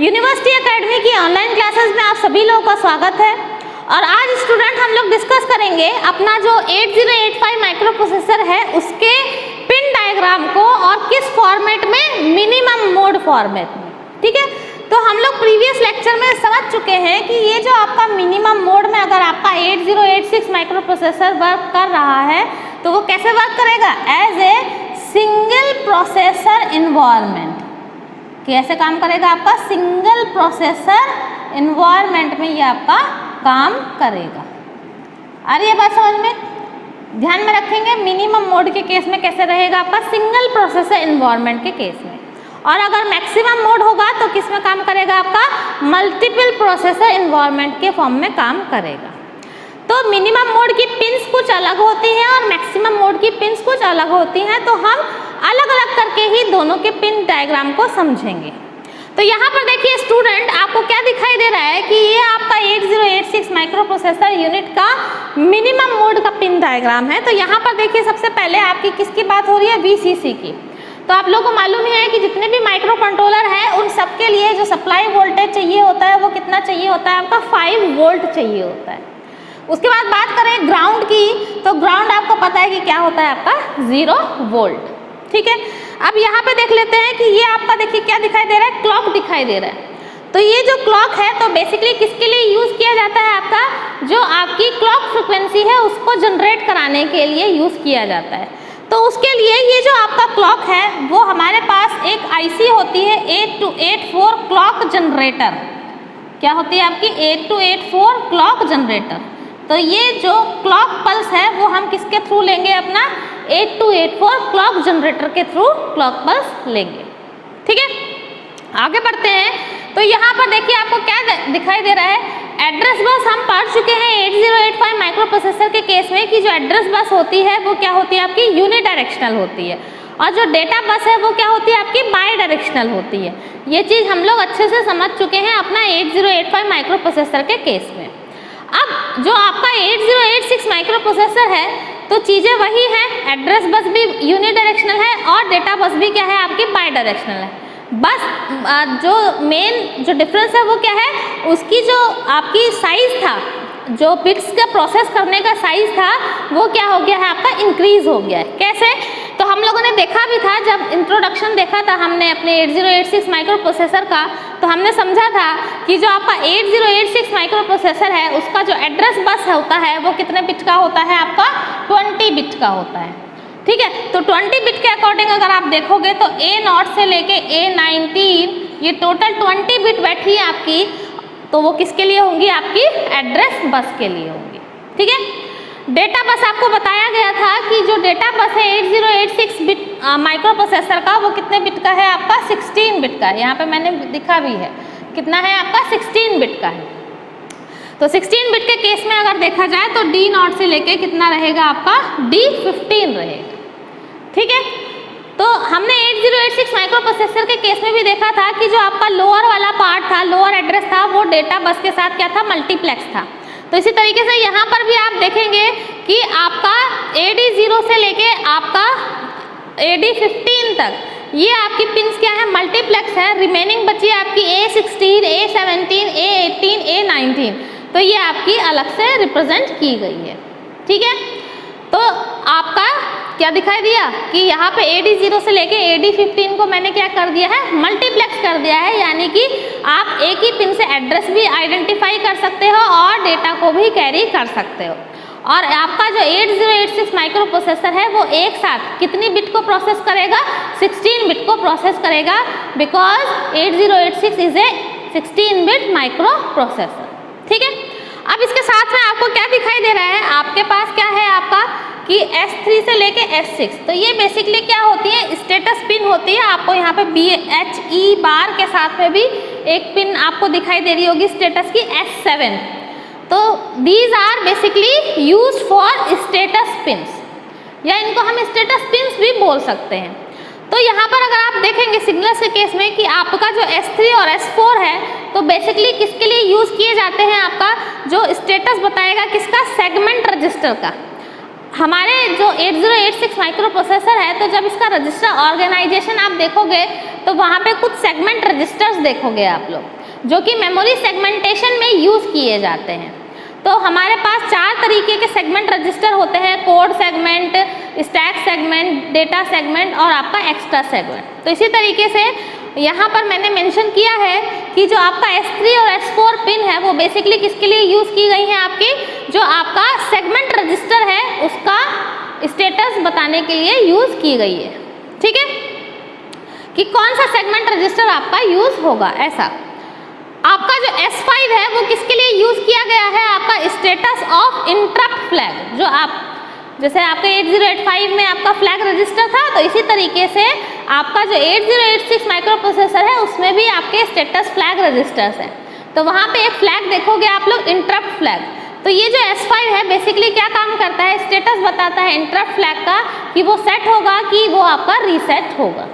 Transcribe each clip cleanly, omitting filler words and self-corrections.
University academy की online classes में आप सभी लोगों का स्वागत है। और आज स्टूडेंट हम लोग डिस्कस करेंगे अपना जो 8085 माइक्रो प्रोसेसर है उसके पिन डायग्राम को, और किस फॉर्मेट में, मिनिमम मोड फॉर्मेट में। ठीक है, तो हम लोग प्रीवियस लेक्चर में समझ चुके हैं कि ये जो आपका मिनिमम मोड में अगर आपका 8086 माइक्रो प्रोसेसर वर्क कर रहा है तो वो कैसे वर्क करेगा, as a single processor environment. कैसे काम करेगा आपका सिंगल प्रोसेसर इन्वायरमेंट में, ये आपका काम करेगा। आ रही है बात समझ में? ध्यान में रखेंगे मिनिमम मोड के केस में कैसे रहेगा आपका सिंगल प्रोसेसर इन्वायरमेंट के केस में, और अगर मैक्सिमम मोड होगा तो किस में काम करेगा आपका मल्टीपल प्रोसेसर इन्वायरमेंट के फॉर्म में काम करेगा। तो मिनिमम मोड की पिंस कुछ अलग होती हैं और मैक्सिमम मोड की पिंस कुछ अलग होती हैं, तो हम अलग अलग करके ही दोनों के पिन डायग्राम को समझेंगे। तो यहाँ पर देखिए स्टूडेंट, आपको क्या दिखाई दे रहा है कि ये आपका 8086 माइक्रो प्रोसेसर यूनिट का मिनिमम मोड का पिन डायग्राम है। तो यहाँ पर देखिए सबसे पहले आपकी किसकी बात हो रही है, VCC की। तो आप लोगों को मालूम ही है कि जितने भी माइक्रो कंट्रोलर हैं उन सबके लिए जो सप्लाई वोल्टेज चाहिए होता है वो कितना चाहिए होता है आपका 5 वोल्ट चाहिए होता है। उसके बाद बात करें ग्राउंड की, तो ग्राउंड आपको पता है कि क्या होता है आपका 0 वोल्ट। ठीक है, अब यहाँ पे देख लेते हैं कि ये आपका देखिए क्या दिखाई दे रहा है, क्लॉक दिखाई दे रहा है। तो ये जो क्लॉक है तो बेसिकली किसके लिए यूज़ किया जाता है, आपका जो आपकी क्लॉक फ्रिक्वेंसी है उसको जनरेट कराने के लिए यूज़ किया जाता है। तो उसके लिए ये जो आपका क्लॉक है वो हमारे पास एक IC होती है 8284 क्लॉक जनरेटर। क्या होती है आपकी 8284 क्लॉक जनरेटर। तो ये जो क्लॉक पल्स है वो हम किसके थ्रू लेंगे, अपना 8284 क्लॉक जनरेटर के थ्रू क्लॉक पल्स लेंगे। ठीक है, आगे बढ़ते हैं। तो यहाँ पर देखिए आपको क्या दिखाई दे रहा है, एड्रेस बस हम पढ़ चुके हैं 8085 माइक्रो प्रोसेसर के केस में कि जो एड्रेस बस होती है वो क्या होती है आपकी यूनिडायरेक्शनल होती है, और जो डेटा बस है वो क्या होती है आपकी बाई डायरेक्शनल होती है। ये चीज़ हम लोग अच्छे से समझ चुके हैं अपना 8085 माइक्रो प्रोसेसर के केस में। अब जो आपका 8086 माइक्रो प्रोसेसर है तो चीज़ें वही हैं, एड्रेस बस भी यूनिडायरेक्शनल है और डेटा बस भी क्या है आपकी बाई डायरेक्शनल है। बस जो मेन जो डिफरेंस है वो क्या है, उसकी जो आपकी साइज़ था, जो बिट्स का प्रोसेस करने का साइज़ था वो क्या हो गया है आपका इंक्रीज़ हो गया है। कैसे, तो हम लोगों ने देखा भी था जब इंट्रोडक्शन देखा था हमने अपने 8086 माइक्रो प्रोसेसर का, तो हमने समझा था कि जो आपका 8086 माइक्रो प्रोसेसर है उसका जो एड्रेस बस होता है वो कितने बिट का होता है आपका 20 बिट का होता है। ठीक है, तो 20 बिट के अकॉर्डिंग अगर आप देखोगे तो A0 से लेके A19 ये टोटल 20 बिट बैठी है आपकी, तो वो किसके लिए होंगी आपकी एड्रेस बस के लिए होंगी। ठीक है, डेटा बस आपको बताया गया था कि जो डेटा बस है 8086 बिट माइक्रो प्रोसेसर का वो कितने बिट का है आपका 16 बिट का है। यहाँ पे मैंने दिखा भी है कितना है आपका 16 बिट का है। तो 16 बिट के केस में अगर देखा जाए तो D0 से लेके कितना रहेगा आपका D15 रहेगा। ठीक है, तो हमने 8086 माइक्रो प्रोसेसर के केस में भी देखा था कि जो आपका लोअर वाला पार्ट था, लोअर एड्रेस था, वो डेटा बस के साथ क्या था, मल्टीप्लेक्स था। तो इसी तरीके से यहाँ पर भी आप देखेंगे कि आपका AD0 से लेके आपका AD15 तक ये आपकी पिंस क्या है, मल्टीप्लेक्स है। रिमेनिंग बची आपकी A16, A17, A18, A19, तो ये आपकी अलग से रिप्रेजेंट की गई है। ठीक है, तो आपका क्या दिखाई दिया कि यहाँ पे AD0 से लेके AD15 को मैंने क्या कर दिया है, मल्टीप्लेक्स कर दिया है, यानी कि आप एक ही पिन से एड्रेस भी आइडेंटिफाई कर सकते हो और डेटा को भी कैरी कर सकते हो। और आपका जो 8086 माइक्रो प्रोसेसर है वो एक साथ कितनी बिट को प्रोसेस करेगा, 16 बिट को प्रोसेस करेगा, because 8086 is a 16 bit micro processor. ठीक है, अब इसके साथ में आपको क्या दिखाई दे रहा है, आपके पास क्या है आपका कि S3 से लेके S6, तो ये बेसिकली क्या होती है, स्टेटस पिन होती है। आपको यहाँ पे BHE बार के साथ में भी एक पिन आपको दिखाई दे रही होगी स्टेटस की S7। तो these are basically used for status pins, या इनको हम स्टेटस पिन्स भी बोल सकते हैं। तो यहाँ पर अगर आप देखेंगे सिग्नल्स के केस में कि आपका जो S3 और S4 है तो बेसिकली किसके लिए यूज़ किए जाते हैं, आपका जो स्टेटस बताएगा किसका, सेगमेंट रजिस्टर का। हमारे जो 8086 माइक्रो प्रोसेसर है, तो जब इसका रजिस्टर ऑर्गेनाइजेशन आप देखोगे तो वहाँ पे कुछ सेगमेंट रजिस्टर्स देखोगे आप लोग, जो कि मेमोरी सेगमेंटेशन में यूज़ किए जाते हैं। तो हमारे पास 4 तरीके के सेगमेंट रजिस्टर होते हैं, code segment, stack segment, data segment और आपका एक्स्ट्रा सेगमेंट। तो इसी तरीके से यहाँ पर मैंने मेंशन किया है कि जो आपका S3 और S4 पिन है वो बेसिकली किसके लिए यूज़ की गई है, आपकी जो आपका सेगमेंट रजिस्टर है उसका स्टेटस बताने के लिए यूज़ की गई है। ठीक है, कि कौन सा सेगमेंट रजिस्टर आपका यूज़ होगा। ऐसा आपका जो S5 है वो किसके लिए यूज़ किया गया है, आपका स्टेटस ऑफ इंटरप्ट फ्लैग। जो आप जैसे आपके 8085 में आपका फ्लैग रजिस्टर था, तो इसी तरीके से आपका जो 8086 माइक्रो प्रोसेसर है उसमें भी आपके स्टेटस फ्लैग रजिस्टर्स हैं। तो वहाँ पे एक फ्लैग देखोगे आप लोग, इंटरप्ट फ्लैग। तो ये जो S5 है बेसिकली क्या काम करता है, स्टेटस बताता है इंटरप्ट फ्लैग का कि वो सेट होगा कि वो आपका रीसेट होगा।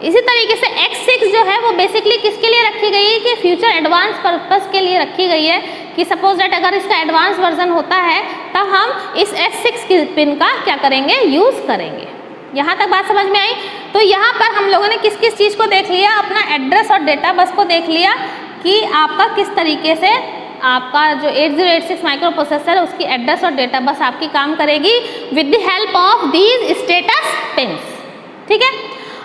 इसी तरीके से X6 जो है वो बेसिकली किसके लिए रखी गई है, कि फ्यूचर एडवांस पर्पस के लिए रखी गई है, कि सपोज दैट अगर इसका एडवांस वर्जन होता है तब हम इस S6 की पिन का क्या करेंगे, यूज़ करेंगे। यहाँ तक बात समझ में आई। तो यहाँ पर हम लोगों ने किस किस चीज़ को देख लिया, अपना एड्रेस और डेटा बस को देख लिया कि आपका किस तरीके से आपका जो 8086 माइक्रो प्रोसेसर है उसकी एड्रेस और डेटा बस आपकी काम करेगी with the help of these status pins. ठीक है,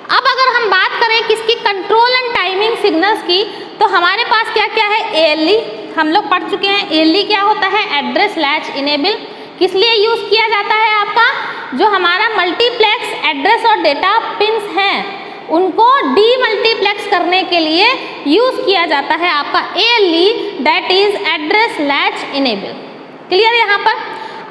अब अगर हम बात करें किसकी, कंट्रोल एंड टाइमिंग सिग्नल्स की, तो हमारे पास क्या क्या है, ALE हम लोग पढ़ चुके हैं। ALE क्या होता है, एड्रेस लैच इनेबल। किस लिए यूज़ किया जाता है, आपका जो हमारा मल्टीप्लेक्स एड्रेस और डेटा पिन्स हैं उनको डीमल्टीप्लेक्स करने के लिए यूज़ किया जाता है आपका ALE, that is address latch enable. Clear यहाँ पर।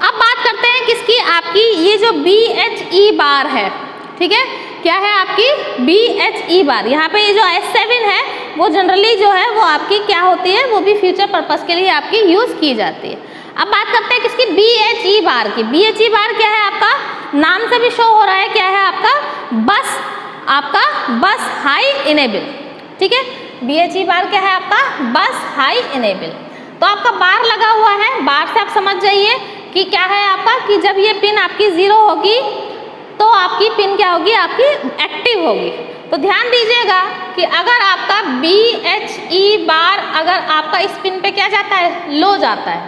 अब बात करते हैं किसकी, आपकी ये जो BHE बार है। ठीक है, क्या है आपकी BHE बार। यहाँ पे ये जो S7 है वो जनरली जो है वो आपकी क्या होती है, वो भी फ्यूचर पर्पस के लिए आपकी यूज़ की जाती है। अब बात करते हैं किसकी, BHE बार की। BHE बार क्या है, आपका नाम से भी शो हो रहा है, क्या है आपका बस हाई इनेबल। ठीक है, BHE बार क्या है आपका, बस हाई इनेबल। तो आपका बार लगा हुआ है, बार से आप समझ जाइए कि क्या है आपका, कि जब ये पिन आपकी 0 होगी तो आपकी पिन क्या होगी, आपकी एक्टिव होगी। तो ध्यान दीजिएगा कि अगर आपका BHE बार अगर आपका इस पिन पे क्या जाता है, लो जाता है,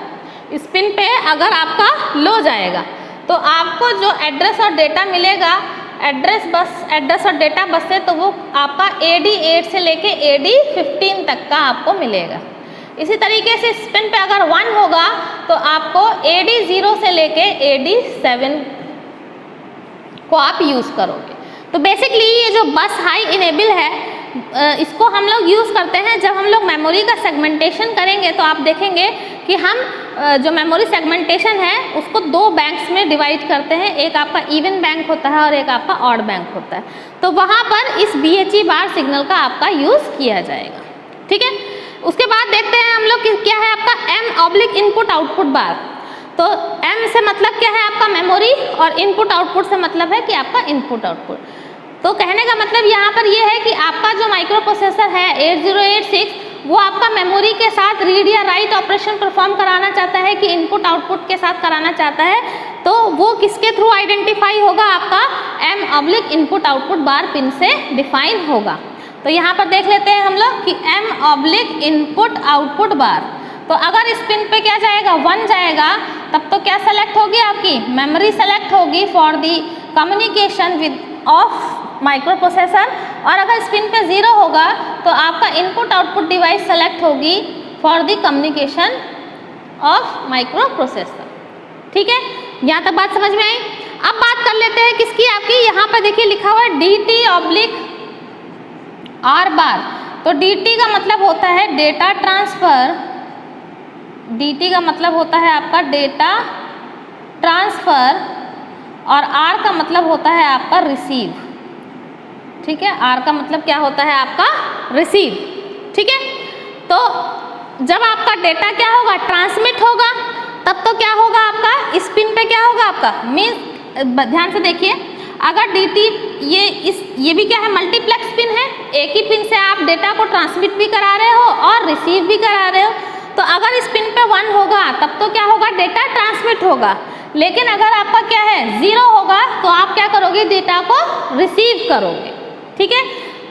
इस पिन पे अगर आपका लो जाएगा तो आपको जो एड्रेस और डेटा मिलेगा एड्रेस और डेटा बस से, तो वो आपका AD8 से लेके AD15 तक का आपको मिलेगा। इसी तरीके से इस पिन पे अगर 1 होगा तो आपको AD0 से लेके AD7 को आप यूज़ करोगे। तो बेसिकली ये जो बस हाई इनेबल है इसको हम लोग यूज़ करते हैं जब हम लोग मेमोरी का सेगमेंटेशन करेंगे। तो आप देखेंगे कि हम जो मेमोरी सेगमेंटेशन है उसको 2 बैंक्स में डिवाइड करते हैं, एक आपका इवन बैंक होता है और एक आपका ऑड बैंक होता है। तो वहाँ पर इस BHE बार सिग्नल का आपका यूज़ किया जाएगा। ठीक है, उसके बाद देखते हैं हम लोग कि क्या है आपका M/ इनपुट आउटपुट बार। तो M से मतलब क्या है आपका मेमोरी, और इनपुट आउटपुट से मतलब है कि आपका इनपुट आउटपुट। तो कहने का मतलब यहाँ पर ये है कि आपका जो माइक्रो प्रोसेसर है 8086 वो आपका मेमोरी के साथ रीड या राइट ऑपरेशन परफॉर्म कराना चाहता है, कि इनपुट आउटपुट के साथ कराना चाहता है, तो वो किसके थ्रू आइडेंटिफाई होगा, आपका M/ इनपुट आउटपुट बार पिन से डिफाइन होगा। तो यहाँ पर देख लेते हैं हम लोग कि M/ इनपुट आउटपुट बार। तो अगर इस पिन पे क्या जाएगा, 1 जाएगा, तब तो क्या सेलेक्ट होगी, आपकी मेमोरी सेलेक्ट होगी for the communication with of micro processor. और अगर इस पिन पे 0 होगा तो आपका इनपुट आउटपुट डिवाइस सेलेक्ट होगी for the communication of micro processor. ठीक है, यहाँ तक बात समझ में आई। अब बात कर लेते हैं किसकी, आपकी यहाँ पर देखिए लिखा हुआ है DT/R बार। तो DT का मतलब होता है डेटा ट्रांसफ़र, DT का मतलब होता है आपका डेटा ट्रांसफ़र, और R का मतलब होता है आपका रिसीव। ठीक है, R का मतलब क्या होता है आपका रिसीव। ठीक है, तो जब आपका डेटा क्या होगा, ट्रांसमिट होगा, तब तो क्या होगा आपका, इस पिन पे क्या होगा आपका, मीन्स ध्यान से देखिए, अगर DT ये भी क्या है, मल्टीप्लेक्स पिन है, एक ही पिन से आप डेटा को ट्रांसमिट भी करा रहे हो और रिसीव भी करा रहे हो। तो अगर इस पिन पे 1 होगा तब तो क्या होगा, डेटा ट्रांसमिट होगा, लेकिन अगर आपका क्या है 0 होगा तो आप क्या करोगे, डेटा को रिसीव करोगे। ठीक है,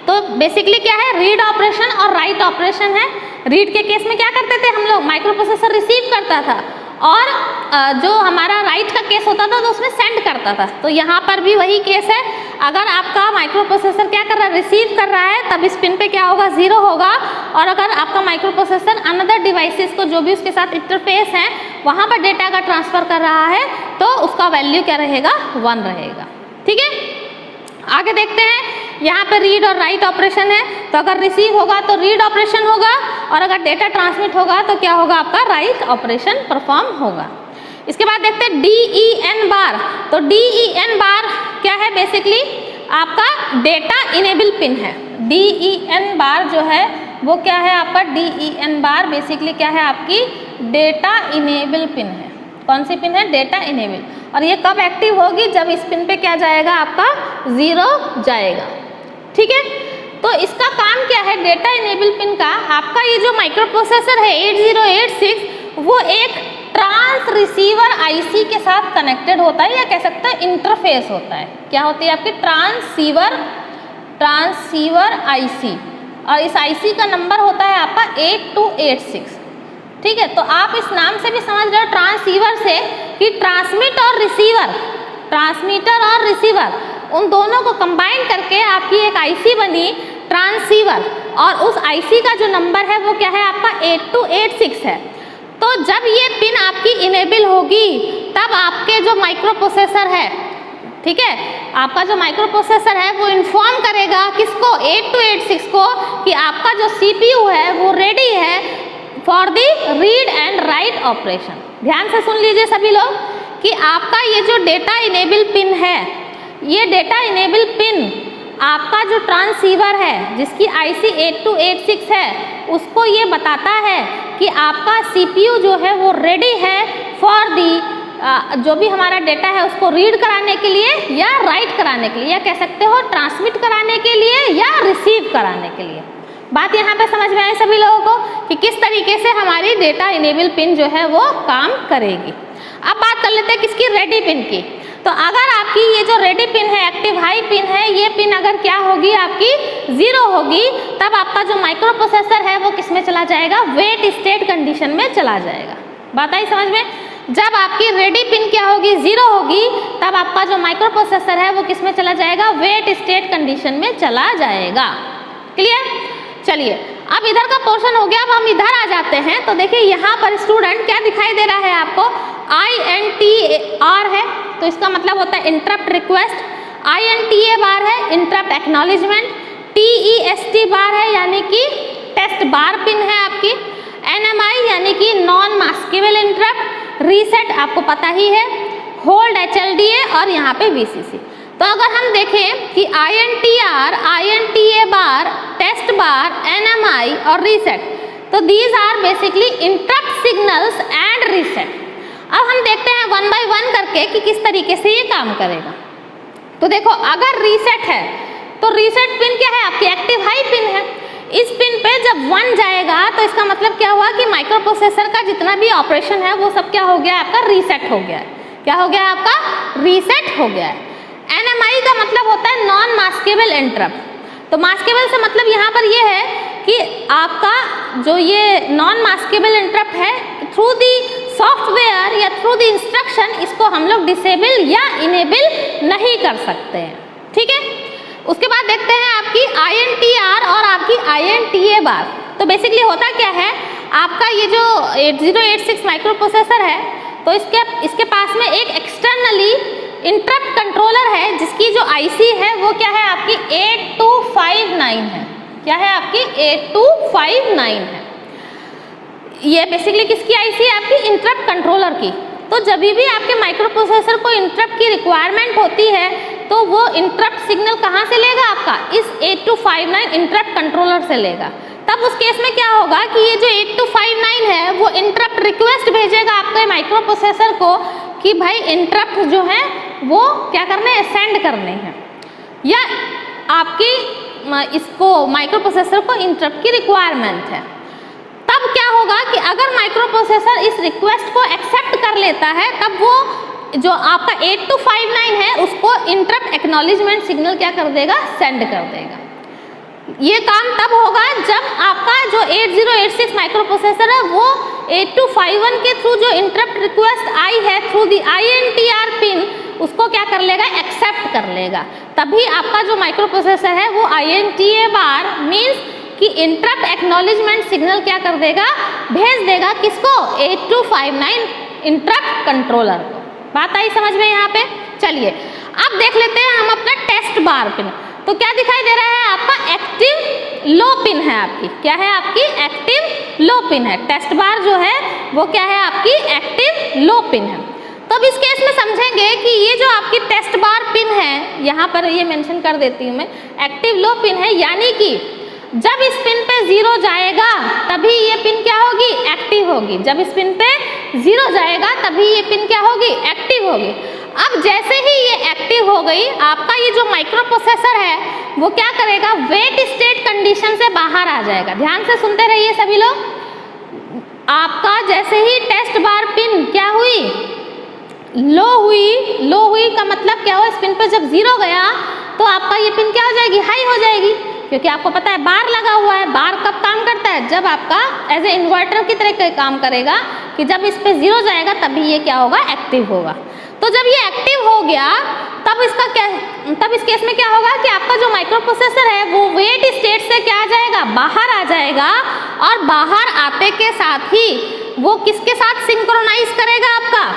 तो बेसिकली क्या है, रीड ऑपरेशन और राइट ऑपरेशन है। रीड के केस में क्या करते थे हम लोग, माइक्रो प्रोसेसर रिसीव करता था, और जो हमारा राइट का केस होता था तो उसमें सेंड करता था। तो यहाँ पर भी वही केस है, अगर आपका माइक्रो प्रोसेसर क्या कर रहा है, रिसीव कर रहा है, तब इस पिन पे क्या होगा, 0 होगा। और अगर आपका माइक्रो प्रोसेसर अनदर डिवाइसेस को जो भी उसके साथ इंटरफेस है वहाँ पर डेटा का ट्रांसफ़र कर रहा है तो उसका वैल्यू क्या रहेगा, 1 रहेगा। ठीक है, आगे देखते हैं। यहाँ पे रीड और राइट ऑपरेशन है, तो अगर रिसीव होगा तो रीड ऑपरेशन होगा, और अगर डेटा ट्रांसमिट होगा तो क्या होगा, आपका राइट ऑपरेशन परफॉर्म होगा। इसके बाद देखते हैं DEN बार। तो DEN बार क्या है, बेसिकली आपका डेटा इनेबल पिन है। DEN बार जो है वो क्या है, आपका DEN बार बेसिकली क्या है, आपकी डेटा इनेबल पिन है। कौन सी पिन है, डेटा इनेबल। और ये कब एक्टिव होगी, जब इस पिन पे क्या जाएगा, आपका 0 जाएगा। ठीक है, तो इसका काम क्या है, डेटा इनेबल पिन का, आपका ये जो माइक्रो प्रोसेसर है 8086 वो एक ट्रांस रिसीवर आईसी के साथ कनेक्टेड होता है, या कह सकते हैं इंटरफेस होता है। क्या होती है आपकी, ट्रांसीवर आईसी, और इस आईसी का नंबर होता है आपका 8286। ठीक है, तो आप इस नाम से भी समझ रहे हो ट्रांसीवर से कि ट्रांसमीटर और रिसीवर उन दोनों को कंबाइन करके आपकी एक आईसी बनी ट्रांसीवर, और उस आईसी का जो नंबर है वो क्या है, आपका 8286 है। तो जब ये पिन आपकी इनेबल होगी तब आपके जो माइक्रो प्रोसेसर है, ठीक है, आपका जो माइक्रो प्रोसेसर है वो इन्फॉर्म करेगा किसको, 8286 को, कि आपका जो सीपीयू है वो रेडी है for the read and write operation. ध्यान से सुन लीजिए सभी लोग कि आपका ये जो डेटा इनेबल पिन है, ये डेटा इनेबल पिन आपका जो ट्रांसीवर है जिसकी आईसी 8286 है उसको ये बताता है कि आपका सीपीयू जो है वो रेडी है फॉर दी जो भी हमारा डेटा है उसको रीड कराने के लिए या राइट कराने के लिए, या कह सकते हो ट्रांसमिट कराने के लिए या रिसीव कराने के लिए। बात यहाँ पे समझ में आई सभी लोगों को कि किस तरीके से हमारी डेटा इनेबल पिन जो है वो काम करेगी। अब बात कर लेते हैं किसकी, रेडी पिन की। तो अगर आपकी ये जो रेडी पिन है, एक्टिव हाई पिन है, ये पिन अगर क्या होगी, आपकी 0 होगी, तब आपका जो माइक्रो प्रोसेसर है वो किस में चला जाएगा, वेट स्टेट कंडीशन में चला जाएगा। बात आई समझ में। जब आपकी रेडी पिन क्या होगी, 0 होगी, तब आपका जो माइक्रो प्रोसेसर है वो किस में चला जाएगा, वेट स्टेट कंडीशन में चला जाएगा। क्लियर। चलिए अब इधर का पोर्शन हो गया, अब हम इधर आ जाते हैं। तो देखिए यहाँ पर स्टूडेंट क्या दिखाई दे रहा है आपको, INTR है, तो इसका मतलब होता है इंटरप्ट रिक्वेस्ट। INTA बार है, इंटरप्ट एक्नॉलेजमेंट। TEST बार है, यानी कि टेस्ट बार पिन है आपकी। NMI यानी कि नॉन मास्केबल इंटरप्ट। रीसेट आपको पता ही है, होल्ड HLDA, और यहाँ पे VCC। तो अगर हम देखें कि INTR, INTA bar, test bar, NMI और रीसेट, तो these are basically interrupt signals and reset. अब हम देखते हैं 1 by 1 करके कि किस तरीके से ये काम करेगा। तो देखो अगर रीसेट है तो रीसेट पिन क्या है, आपकी एक्टिव हाई पिन है। इस पिन पे जब 1 जाएगा तो इसका मतलब क्या हुआ कि माइक्रो प्रोसेसर का जितना भी ऑपरेशन है वो सब क्या हो गया, आपका रीसेट हो गया है। क्या हो गया, आपका रीसेट हो गया है। NMI का मतलब होता है नॉन मास्केबल इंटरप्ट। तो मास्केबल से मतलब यहाँ पर ये है कि आपका जो ये नॉन मास्केबल इंटरप्ट है, थ्रू दी सॉफ्टवेयर या थ्रू दी इंस्ट्रक्शन इसको हम लोग डिसेबल या इनेबल नहीं कर सकते हैं। ठीक है, उसके बाद देखते हैं आपकी INTR और आपकी INTA बार। तो बेसिकली होता क्या है, आपका ये जो 8086 माइक्रो प्रोसेसर है तो इसके पास में एक एक्सटर्नली इंटरप्ट कंट्रोलर है जिसकी जो आईसी है वो क्या है, आपकी 8259 है। क्या है, आपकी 8259 है। ये बेसिकली किसकी आईसी है, आपकी इंटरप्ट कंट्रोलर की। तो जब भी आपके माइक्रो प्रोसेसर को इंटरप्ट की रिक्वायरमेंट होती है तो वो इंटरप्ट सिग्नल कहाँ से लेगा, आपका इस 8259 इंटरप्ट कंट्रोलर से लेगा। तब उस केस में क्या होगा कि ये जो 8259 है वो इंटरप्ट रिक्वेस्ट भेजेगा आपके माइक्रो प्रोसेसर को कि भाई इंटरप्ट जो है वो क्या करने हैं, सेंड करने हैं, या आपकी इसको माइक्रो प्रोसेसर को इंटरप्ट की रिक्वायरमेंट है। तब क्या होगा कि अगर माइक्रो प्रोसेसर इस रिक्वेस्ट को एक्सेप्ट कर लेता है तब वो जो आपका 8259 है उसको इंटरप्ट एक्नॉलेजमेंट सिग्नल क्या कर देगा, सेंड कर देगा। ये काम तब होगा जब आपका जो 8086 माइक्रो प्रोसेसर है वो 8251 के थ्रू जो इंटरप्ट रिक्वेस्ट आई है थ्रू दी INTR पिन उसको क्या कर लेगा, एक्सेप्ट कर लेगा। तभी आपका जो माइक्रो प्रोसेसर है वो INTA बार मीन्स कि इंटरप्ट एक्नॉलेजमेंट सिग्नल क्या कर देगा, भेज देगा किसको, 8259 इंटरप्ट कंट्रोलर को। बात आई समझ में यहाँ पे। चलिए अब देख लेते हैं हम अपना टेस्ट बार पिन। तो क्या दिखाई दे रहा है, आपका एक्टिव लो पिन है आपकी, क्या है आपकी एक्टिव लो पिन है। टेस्ट बार जो है वो क्या है, आपकी एक्टिव लो पिन है। तो अब इस केस में समझेंगे कि ये जो आपकी टेस्ट बार पिन है, यहाँ पर ये मेंशन कर देती हूँ मैं, एक्टिव लो पिन है, यानी कि जब इस पिन पे 0 जाएगा तभी ये पिन क्या होगी, एक्टिव होगी। जब इस पिन पे 0 जाएगा तभी ये पिन क्या होगी, एक्टिव होगी। अब जैसे ही ये एक्टिव हो गई, आपका ये जो माइक्रो प्रोसेसर है वो क्या करेगा, वेट स्टेट कंडीशन से बाहर आ जाएगा। ध्यान से सुनते रहिए सभी लोग। आपका जैसे ही टेस्ट बार पिन क्या हुई, लो हुई, लो हुई का मतलब क्या हुआ, इस पिन पर जब 0 गया तो आपका ये पिन क्या हो जाएगी, हाई हो जाएगी, क्योंकि आपको पता है बार लगा हुआ है। बार कब काम करता है, जब आपका एज ए इन्वर्टर की तरह काम करेगा कि जब इस पे 0 जाएगा तभी ये क्या होगा, एक्टिव होगा। तो जब ये एक्टिव हो गया तब इसका क्या, तब इस केस में क्या होगा कि आपका जो माइक्रो प्रोसेसर है वो वेट स्टेट से क्या आ जाएगा, बाहर आ जाएगा। और बाहर आते के साथ ही वो किसके साथ सिंक्रोनाइज करेगा, आपका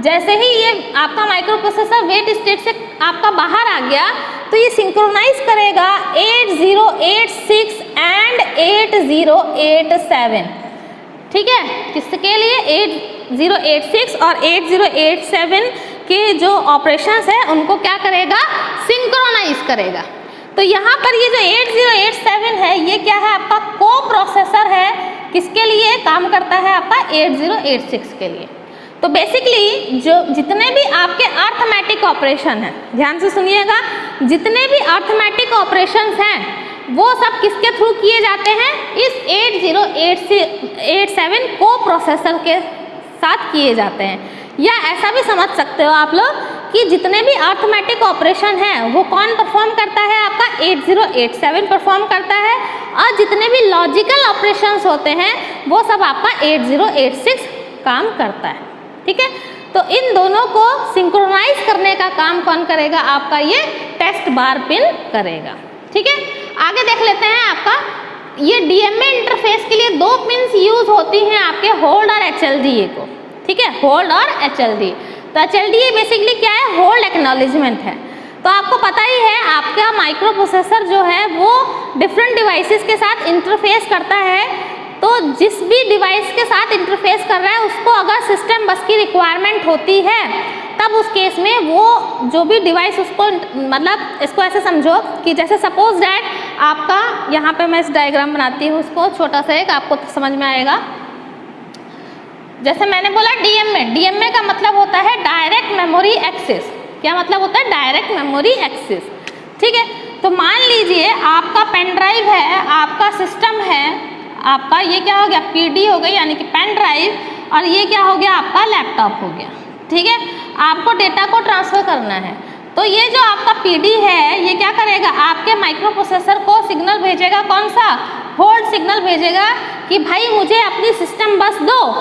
जैसे ही ये आपका माइक्रो प्रोसेसर वेट स्टेट से आपका बाहर आ गया तो ये सिंक्रोनाइज करेगा 8086 एंड 8087, ठीक है। किसके लिए, 8086 और 8087 के जो ऑपरेशंस है उनको क्या करेगा, सिंक्रोनाइज करेगा। तो यहाँ पर ये जो 8087 है ये क्या है, आपका को प्रोसेसर है, किसके लिए काम करता है, आपका 8086 के लिए। तो बेसिकली जो जितने भी आपके अर्थमेटिक ऑपरेशन हैं, ध्यान से सुनिएगा, जितने भी अर्थमेटिक ऑपरेशंस हैं वो सब किसके थ्रू किए जाते हैं, इस 8087 को प्रोसेसर के साथ किए जाते हैं। या ऐसा भी समझ सकते हो आप लोग कि जितने भी अर्थमेटिक ऑपरेशन हैं वो कौन परफॉर्म करता है, आपका 8087 परफॉर्म करता है। और जितने भी लॉजिकल ऑपरेशंस होते हैं वो सब आपका 8086 काम करता है, ठीक है। तो इन दोनों को सिंक्रोनाइज करने का काम कौन करेगा, आपका ये टेस्ट बार पिन करेगा, ठीक है। आगे देख लेते हैं, आपका ये DMA इंटरफेस के लिए 2 पिन्स यूज होती हैं आपके होल्ड और HLDA को, ठीक है, होल्ड और HLDA। तो HLDA बेसिकली क्या है, होल्ड एक्नॉलेजमेंट है। तो आपको पता ही है आपका माइक्रो प्रोसेसर जो है वो डिफरेंट डिवाइसेस के साथ इंटरफेस करता है। तो जिस भी डिवाइस के साथ इंटरफेस कर रहा है उसको अगर सिस्टम बस की रिक्वायरमेंट होती है तब उस केस में वो जो भी डिवाइस उसको, मतलब इसको ऐसे समझो कि जैसे सपोज दैट आपका, यहाँ पे मैं इस डायग्राम बनाती हूँ उसको छोटा सा एक, आपको तो समझ में आएगा। जैसे मैंने बोला DMA का मतलब होता है डायरेक्ट मेमोरी एक्सेस। क्या मतलब होता है, डायरेक्ट मेमोरी एक्सेस, ठीक है। तो मान लीजिए आपका पेन ड्राइव है, आपका सिस्टम है, आपका ये क्या हो गया, PD हो गई यानी कि पेन ड्राइव, और ये क्या हो गया, आपका लैपटॉप हो गया, ठीक है। आपको डेटा को ट्रांसफ़र करना है तो ये जो आपका PD है ये क्या करेगा, आपके माइक्रो प्रोसेसर को सिग्नल भेजेगा, कौन सा, होल्ड सिग्नल भेजेगा कि भाई मुझे अपनी सिस्टम बस दो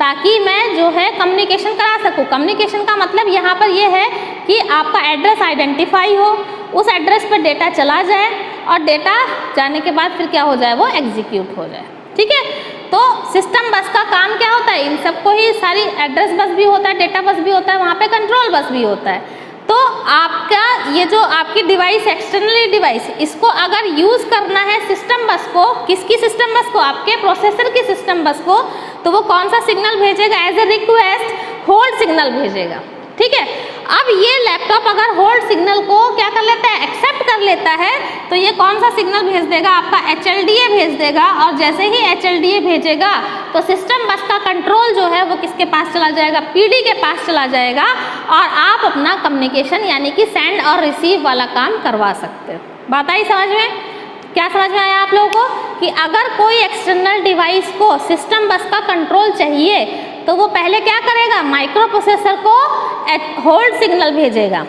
ताकि मैं जो है कम्युनिकेशन करा सकूँ। कम्युनिकेशन का मतलब यहाँ पर ये है कि आपका एड्रेस आइडेंटिफाई हो, उस एड्रेस पर डेटा चला जाए और डेटा जाने के बाद फिर क्या हो जाए, वो एग्जीक्यूट हो जाए, ठीक है। तो सिस्टम बस का काम क्या होता है, इन सबको ही सारी एड्रेस बस भी होता है, डेटा बस भी होता है, वहाँ पे कंट्रोल बस भी होता है। तो आपका ये जो आपकी डिवाइस, एक्सटर्नली डिवाइस, इसको अगर यूज़ करना है सिस्टम बस को, किसकी सिस्टम बस को, आपके प्रोसेसर की सिस्टम बस को, तो वो कौन सा सिग्नल भेजेगा, as a request hold signal भेजेगा, ठीक है। अब ये लैपटॉप अगर होल्ड सिग्नल को क्या कर लेता है, एक्सेप्ट कर लेता है, तो ये कौन सा सिग्नल भेज देगा, आपका HLDA भेज देगा। और जैसे ही HLDA भेजेगा तो सिस्टम बस का कंट्रोल जो है वो किसके पास चला जाएगा, PD के पास चला जाएगा, और आप अपना कम्युनिकेशन यानी कि सेंड और रिसीव वाला काम करवा सकते हो। बात आई समझ में, क्या समझ में आया आप लोगों को कि अगर कोई एक्सटर्नल डिवाइस को सिस्टम बस का कंट्रोल चाहिए तो वो पहले क्या करेगा, माइक्रो प्रोसेसर को होल्ड सिग्नल भेजेगा,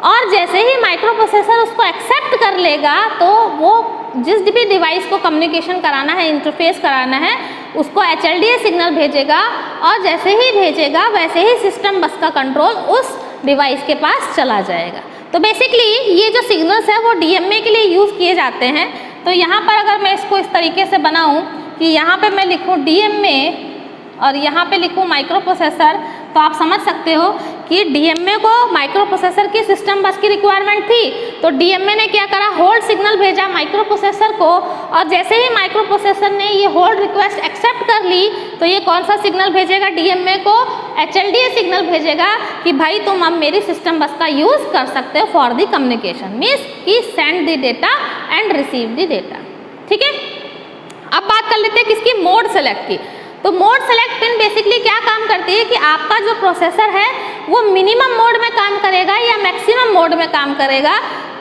और जैसे ही माइक्रो प्रोसेसर उसको एक्सेप्ट कर लेगा तो वो जिस भी डिवाइस को कम्युनिकेशन कराना है, इंटरफेस कराना है, उसको HLDA सिग्नल भेजेगा, और जैसे ही भेजेगा वैसे ही सिस्टम बस का कंट्रोल उस डिवाइस के पास चला जाएगा। तो बेसिकली ये जो सिग्नल्स है वो DMA के लिए यूज़ किए जाते हैं। तो यहाँ पर अगर मैं इसको इस तरीके से बनाऊँ कि यहाँ पे मैं लिखूँ DMA और यहाँ पे लिखूँ माइक्रो प्रोसेसर, तो आप समझ सकते हो कि DMA को माइक्रो प्रोसेसर की सिस्टम बस की रिक्वायरमेंट थी, तो DMA ने क्या करा, होल्ड सिग्नल भेजा माइक्रो प्रोसेसर को, और जैसे ही माइक्रो प्रोसेसर ने ये होल्ड रिक्वेस्ट एक्सेप्ट कर ली तो ये कौन सा सिग्नल भेजेगा, DMA को HLDA सिग्नल भेजेगा कि भाई तुम अब मेरी सिस्टम बस का यूज़ कर सकते हो फॉर द कम्युनिकेशन, मीन्स कि send the data and receive the data. ठीक है, अब बात कर लेते हैं किसकी, मोड सेलेक्ट की। तो मोड सेलेक्ट पिन बेसिकली क्या काम करती है कि आपका जो प्रोसेसर है वो मिनिमम मोड में काम करेगा या मैक्सिमम मोड में काम करेगा,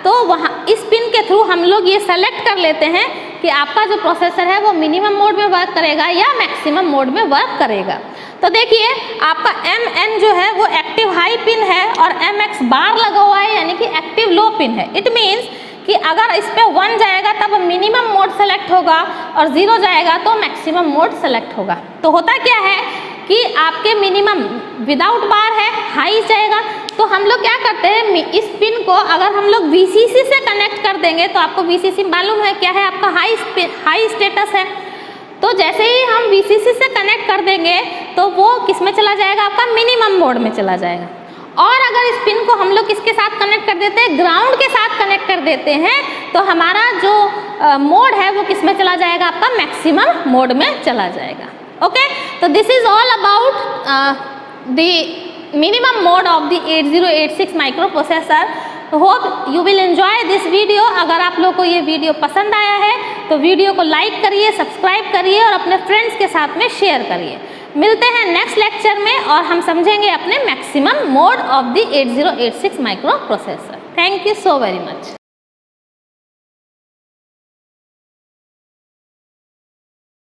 तो वहाँ इस पिन के थ्रू हम लोग ये सेलेक्ट कर लेते हैं कि आपका जो प्रोसेसर है वो मिनिमम मोड में वर्क करेगा या मैक्सिमम मोड में वर्क करेगा। तो देखिए आपका MN जो है वो एक्टिव हाई पिन है और MX बार लगा हुआ है यानी कि एक्टिव लो पिन है। इट मीन्स कि अगर इस पे 1 जाएगा तब मिनिमम मोड सेलेक्ट होगा और 0 जाएगा तो मैक्सिमम मोड सेलेक्ट होगा। तो होता क्या है कि आपके मिनिमम विदाउट बार है, हाई जाएगा, तो हम लोग क्या करते हैं, इस पिन को अगर हम लोग VCC से कनेक्ट कर देंगे, तो आपको VCC मालूम है क्या है, आपका हाई स्टेटस है, तो जैसे ही हम VCC से कनेक्ट कर देंगे तो वो किस में चला जाएगा, आपका मिनिमम मोड में चला जाएगा। और अगर इस पिन को हम लोग किसके साथ कनेक्ट कर देते हैं, ग्राउंड के साथ कनेक्ट कर देते हैं, तो हमारा जो मोड है वो किस में चला जाएगा, आपका मैक्सिमम मोड में चला जाएगा। ओके, तो this is all about the minimum mode of the 8086 micro processor. Hope you will enjoy this video. अगर आप लोग को ये वीडियो पसंद आया है तो वीडियो को लाइक करिए, सब्सक्राइब करिए और अपने फ्रेंड्स के साथ में शेयर करिए। मिलते हैं नेक्स्ट लेक्चर में और हम समझेंगे अपने maximum mode of the 8086 micro processor. Thank you so very much.